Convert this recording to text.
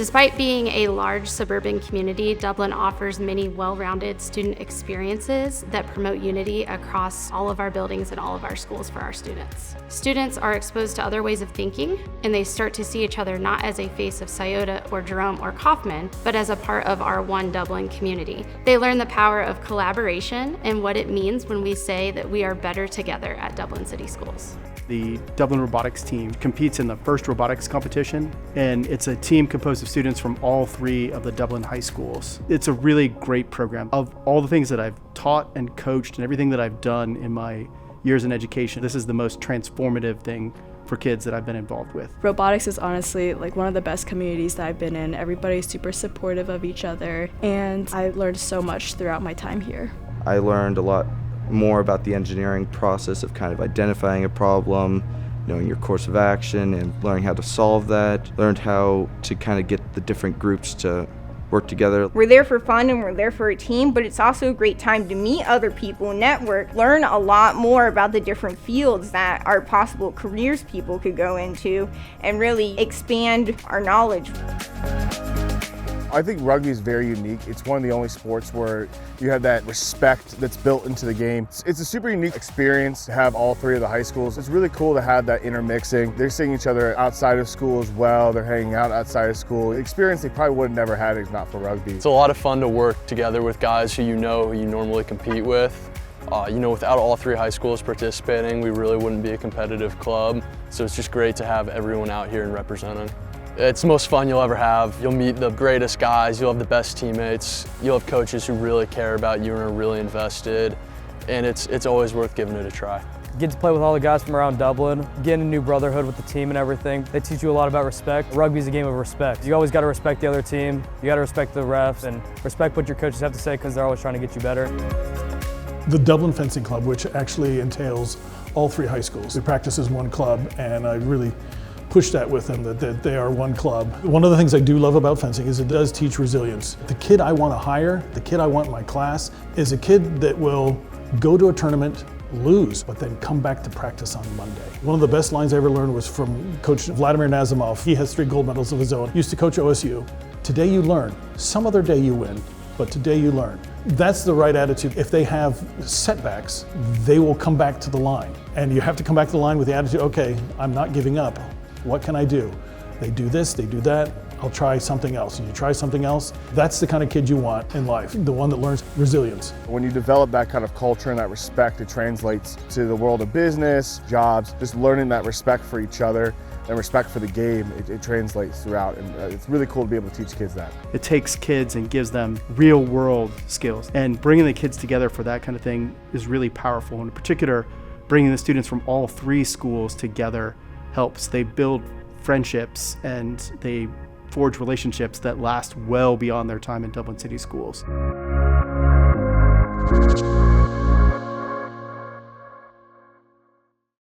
Despite being a large suburban community, Dublin offers many well-rounded student experiences that promote unity across all of our buildings and all of our schools for our students. Students are exposed to other ways of thinking, and they start to see each other not as a face of Scioto or Jerome or Kaufman, but as a part of our one Dublin community. They learn the power of collaboration and what it means when we say that we are better together at Dublin City Schools. The Dublin Robotics team competes in the first robotics competition, and it's a team composed of students from all three of the Dublin high schools. It's a really great program. Of all the things that I've taught and coached and everything that I've done in my years in education, this is the most transformative thing for kids that I've been involved with. Robotics is honestly like one of the best communities that I've been in. Everybody's super supportive of each other, and I learned so much throughout my time here. I learned a lot more about the engineering process of kind of identifying a problem, knowing your course of action and learning how to solve that. Learned how to kind of get the different groups to work together. We're there for fun and we're there for a team, but it's also a great time to meet other people, network, learn a lot more about the different fields that are possible careers people could go into, and really expand our knowledge. I think rugby is very unique. It's one of the only sports where you have that respect that's built into the game. It's a super unique experience to have all three of the high schools. It's really cool to have that intermixing. They're seeing each other outside of school as well. They're hanging out outside of school. Experience they probably would have never had if not for rugby. It's a lot of fun to work together with guys who you normally compete with. Without all three high schools participating, we really wouldn't be a competitive club. So it's just great to have everyone out here and representing. It's the most fun you'll ever have. You'll meet the greatest guys, you'll have the best teammates, you'll have coaches who really care about you and are really invested, and it's always worth giving it a try. Get to play with all the guys from around Dublin, get a new brotherhood with the team and everything. They teach you a lot about respect. Rugby's a game of respect. You always got to respect the other team, you got to respect the refs, and respect what your coaches have to say because they're always trying to get you better. The Dublin Fencing Club, which actually entails all three high schools. They practice as one club, and I really push that with them, that they are one club. One of the things I do love about fencing is it does teach resilience. The kid I want to hire, the kid I want in my class, is a kid that will go to a tournament, lose, but then come back to practice on Monday. One of the best lines I ever learned was from Coach Vladimir Nazimov. He has 3 gold medals of his own. He used to coach OSU. Today you learn. Some other day you win, but today you learn. That's the right attitude. If they have setbacks, they will come back to the line. And you have to come back to the line with the attitude, okay, I'm not giving up. What can I do? They do this, they do that, I'll try something else. And you try something else, that's the kind of kid you want in life, the one that learns resilience. When you develop that kind of culture and that respect, it translates to the world of business, jobs, just learning that respect for each other and respect for the game, it translates throughout, and it's really cool to be able to teach kids that. It takes kids and gives them real world skills, and bringing the kids together for that kind of thing is really powerful. In particular, bringing the students from all three schools together helps. They build friendships and they forge relationships that last well beyond their time in Dublin City Schools.